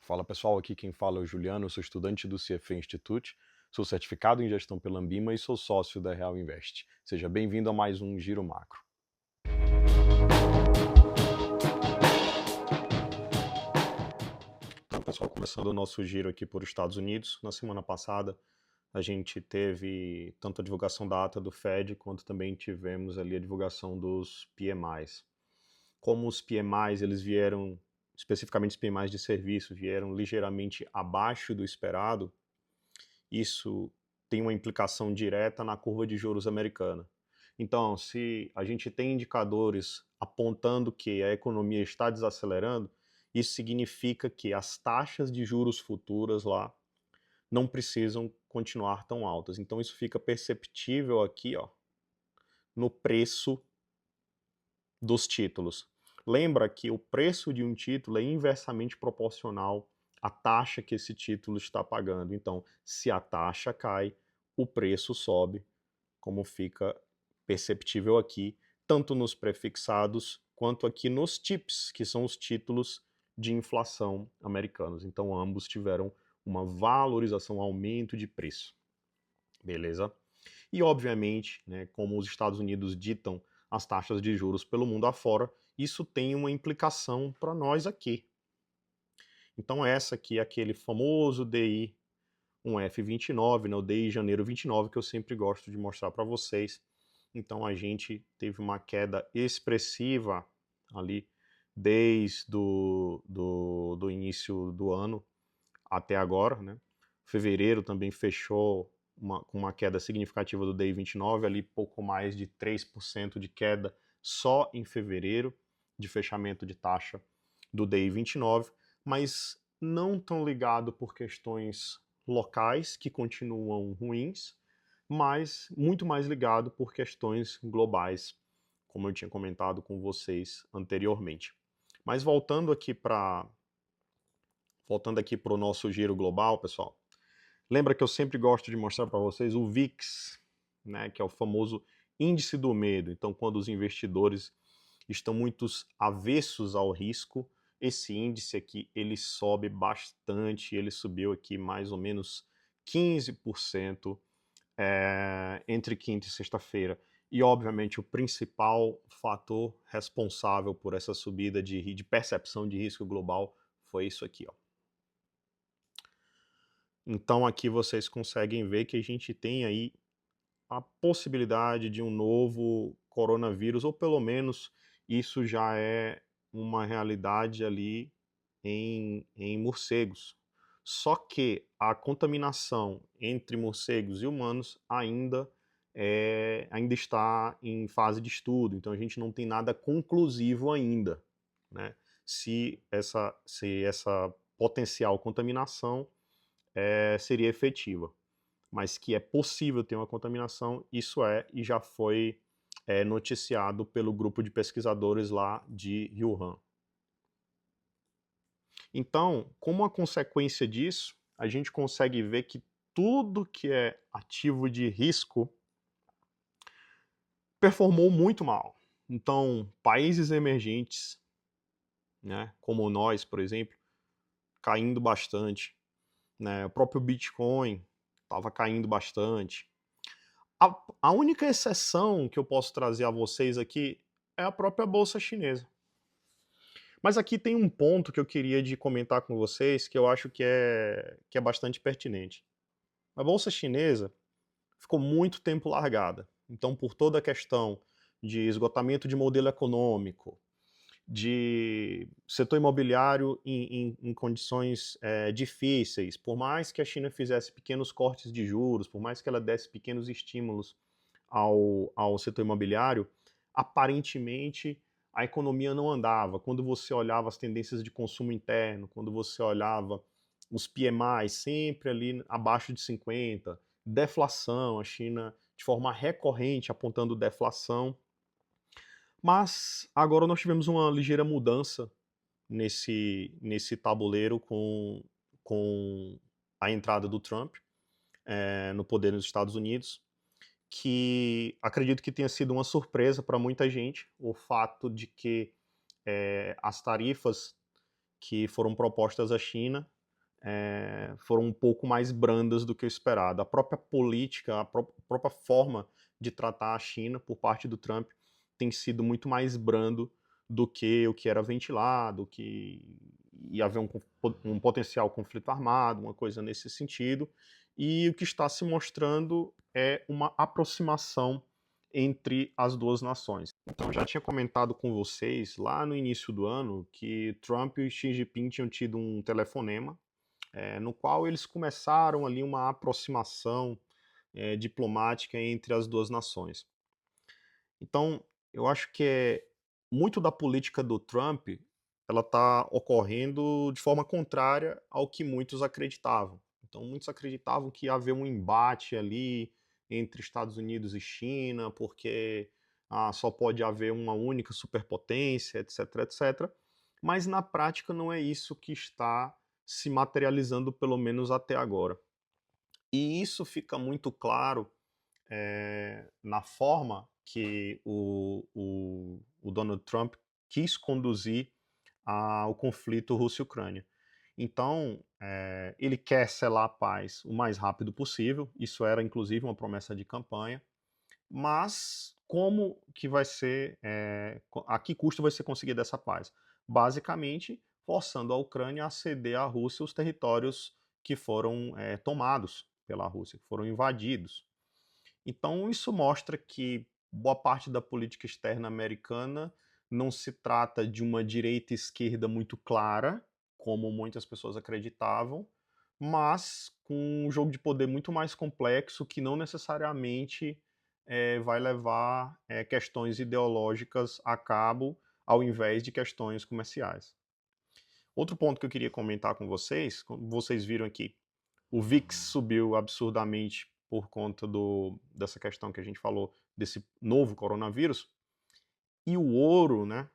Fala pessoal, aqui quem fala é o Juliano, eu sou estudante do CFA Institute, sou certificado em gestão pela Ambima e sou sócio da Real Invest. Seja bem-vindo a mais um Giro Macro. Então, pessoal, começando o nosso giro aqui por Estados Unidos, na semana passada a gente teve tanto a divulgação da ata do Fed, quanto também tivemos ali a divulgação dos PMIs. Como os PMIs, eles vieram, especificamente os PMIs de serviço, vieram ligeiramente abaixo do esperado, isso tem uma implicação direta na curva de juros americana. Então, se a gente tem indicadores apontando que a economia está desacelerando, isso significa que as taxas de juros futuras lá não precisam continuar tão altas. Então, isso fica perceptível aqui, ó, no preço dos títulos. Lembra que o preço de um título é inversamente proporcional à taxa que esse título está pagando. Então, se a taxa cai, o preço sobe, como fica perceptível aqui, tanto nos prefixados quanto aqui nos TIPS, que são os títulos de inflação americanos. Então, ambos tiveram uma valorização, um aumento de preço. Beleza? E, obviamente, né, como os Estados Unidos ditam as taxas de juros pelo mundo afora, isso tem uma implicação para nós aqui. Então, essa aqui é aquele famoso DI 1F29, né, o DI janeiro 29, que eu sempre gosto de mostrar para vocês. Então, a gente teve uma queda expressiva ali desde do início do ano até agora, né? Fevereiro também fechou com uma queda significativa do DI 29, ali pouco mais de 3% de queda só em fevereiro, de fechamento de taxa do DI 29, mas não tão ligado por questões locais, que continuam ruins, mas muito mais ligado por questões globais, como eu tinha comentado com vocês anteriormente. Mas voltando aqui para o nosso giro global, pessoal, lembra que eu sempre gosto de mostrar para vocês o VIX, né, que é o famoso índice do medo. Então, quando os investidores estão muito avessos ao risco, esse índice aqui ele sobe bastante, ele subiu aqui mais ou menos 15% entre quinta e sexta-feira. E, obviamente, o principal fator responsável por essa subida de percepção de risco global foi isso aqui, ó. Então aqui vocês conseguem ver que a gente tem aí a possibilidade de um novo coronavírus, ou pelo menos isso já é uma realidade ali em morcegos. Só que a contaminação entre morcegos e humanos ainda está em fase de estudo, então a gente não tem nada conclusivo ainda, né? Se essa potencial contaminação seria efetiva, mas que é possível ter uma contaminação, isso e já foi noticiado pelo grupo de pesquisadores lá de Wuhan. Então, como a consequência disso, a gente consegue ver que tudo que é ativo de risco performou muito mal. Então, países emergentes, né, como nós, por exemplo, caindo bastante, né, o próprio Bitcoin estava caindo bastante. A única exceção que eu posso trazer a vocês aqui é a própria bolsa chinesa. Mas aqui tem um ponto que eu queria de comentar com vocês que eu acho que é bastante pertinente. A bolsa chinesa ficou muito tempo largada. Então, por toda a questão de esgotamento de modelo econômico, de setor imobiliário em condições difíceis, por mais que a China fizesse pequenos cortes de juros, por mais que ela desse pequenos estímulos ao setor imobiliário, aparentemente a economia não andava. Quando você olhava as tendências de consumo interno, quando você olhava os PMI sempre ali abaixo de 50, deflação, a China de forma recorrente apontando deflação. Mas agora nós tivemos uma ligeira mudança nesse tabuleiro com a entrada do Trump no poder nos Estados Unidos, que acredito que tenha sido uma surpresa para muita gente o fato de que as tarifas que foram propostas à China foram um pouco mais brandas do que o esperado. A própria política, a própria forma de tratar a China por parte do Trump tem sido muito mais brando do que o que era ventilado, que ia haver um potencial conflito armado, uma coisa nesse sentido. E o que está se mostrando é uma aproximação entre as duas nações. Então, eu já tinha comentado com vocês lá no início do ano que Trump e Xi Jinping tinham tido um telefonema, no qual eles começaram ali uma aproximação diplomática entre as duas nações. Então, eu acho que muito da política do Trump ela está ocorrendo de forma contrária ao que muitos acreditavam. Então, muitos acreditavam que ia haver um embate ali entre Estados Unidos e China, porque só pode haver uma única superpotência, etc, etc. Mas na prática não é isso que está se materializando, pelo menos até agora. E isso fica muito claro na forma que o Donald Trump quis conduzir o conflito Rússia-Ucrânia. Então, ele quer selar a paz o mais rápido possível, isso era inclusive uma promessa de campanha, mas como que vai ser, a que custo vai ser conseguida essa paz? Basicamente, forçando a Ucrânia a ceder à Rússia os territórios que foram tomados pela Rússia, que foram invadidos. Então, isso mostra que boa parte da política externa americana não se trata de uma direita e esquerda muito clara, como muitas pessoas acreditavam, mas com um jogo de poder muito mais complexo que não necessariamente vai levar questões ideológicas a cabo ao invés de questões comerciais. Outro ponto que eu queria comentar com vocês, como vocês viram aqui, o VIX subiu absurdamente por conta dessa questão que a gente falou, desse novo coronavírus, e o ouro, né,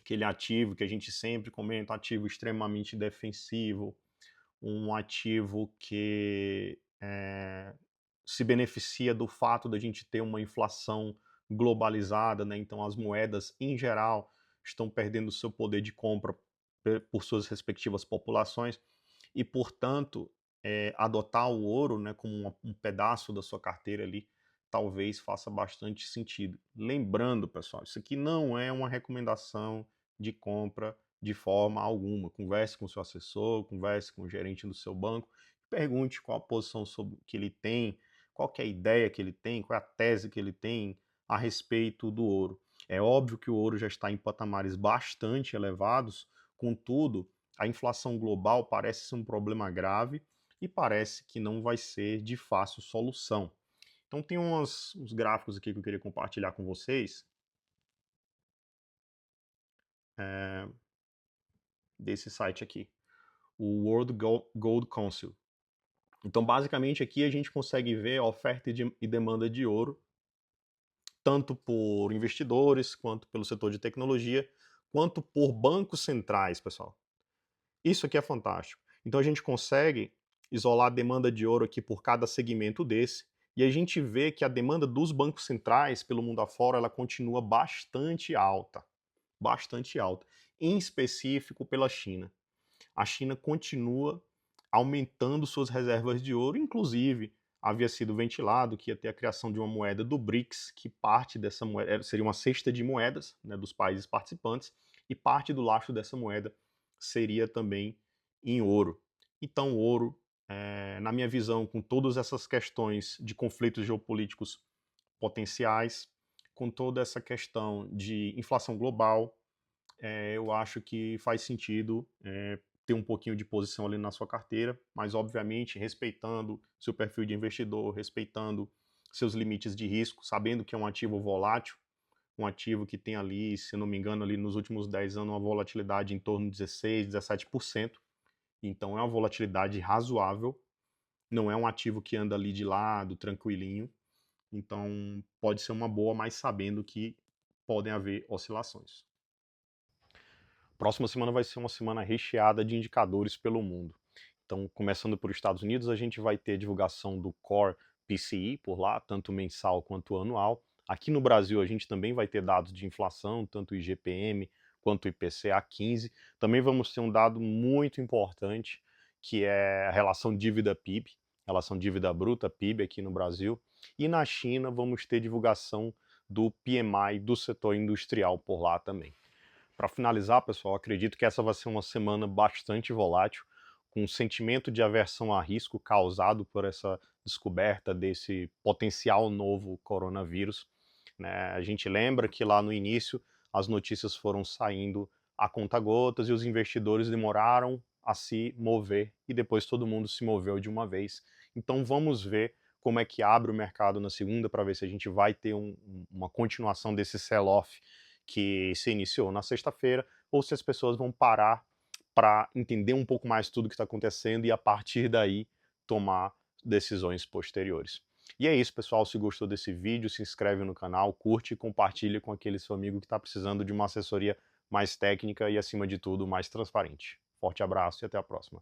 aquele ativo que a gente sempre comenta, ativo extremamente defensivo, um ativo que se beneficia do fato da gente ter uma inflação globalizada, né? Então as moedas em geral estão perdendo seu poder de compra por suas respectivas populações e, portanto, adotar o ouro, né, como um pedaço da sua carteira ali, talvez faça bastante sentido. Lembrando, pessoal, isso aqui não é uma recomendação de compra de forma alguma. Converse com o seu assessor, converse com o gerente do seu banco, pergunte qual a posição que ele tem, qual que é a ideia que ele tem, qual é a tese que ele tem a respeito do ouro. É óbvio que o ouro já está em patamares bastante elevados, contudo, a inflação global parece ser um problema grave e parece que não vai ser de fácil solução. Então tem uns gráficos aqui que eu queria compartilhar com vocês, desse site aqui, o World Gold Council. Então basicamente aqui a gente consegue ver a oferta e demanda de ouro, tanto por investidores, quanto pelo setor de tecnologia, quanto por bancos centrais, pessoal. Isso aqui é fantástico. Então a gente consegue isolar a demanda de ouro aqui por cada segmento desse, e a gente vê que a demanda dos bancos centrais pelo mundo afora, ela continua bastante alta, em específico pela China. A China continua aumentando suas reservas de ouro, inclusive havia sido ventilado que ia ter a criação de uma moeda do BRICS, que parte dessa moeda seria uma cesta de moedas, né, dos países participantes, e parte do lastro dessa moeda seria também em ouro. Então, o ouro, na minha visão, com todas essas questões de conflitos geopolíticos potenciais, com toda essa questão de inflação global, eu acho que faz sentido ter um pouquinho de posição ali na sua carteira, mas obviamente respeitando seu perfil de investidor, respeitando seus limites de risco, sabendo que é um ativo volátil, um ativo que tem ali, se não me engano, ali nos últimos 10 anos uma volatilidade em torno de 16, 17%. Então é uma volatilidade razoável, não é um ativo que anda ali de lado, tranquilinho. Então pode ser uma boa, mas sabendo que podem haver oscilações. Próxima semana vai ser uma semana recheada de indicadores pelo mundo. Então, começando por Estados Unidos, a gente vai ter divulgação do Core PCI por lá, tanto mensal quanto anual. Aqui no Brasil, a gente também vai ter dados de inflação, tanto IGPM quanto o IPCA 15. Também vamos ter um dado muito importante, que é a relação dívida-PIB, relação dívida bruta PIB aqui no Brasil. E na China vamos ter divulgação do PMI do setor industrial por lá também. Para finalizar, pessoal, acredito que essa vai ser uma semana bastante volátil, com um sentimento de aversão a risco causado por essa descoberta desse potencial novo coronavírus, né? A gente lembra que lá no início as notícias foram saindo a conta-gotas e os investidores demoraram a se mover e depois todo mundo se moveu de uma vez. Então vamos ver como é que abre o mercado na segunda para ver se a gente vai ter uma continuação desse sell-off que se iniciou na sexta-feira ou se as pessoas vão parar para entender um pouco mais tudo que está acontecendo e a partir daí tomar decisões posteriores. E é isso, pessoal. Se gostou desse vídeo, se inscreve no canal, curte e compartilha com aquele seu amigo que está precisando de uma assessoria mais técnica e, acima de tudo, mais transparente. Forte abraço e até a próxima.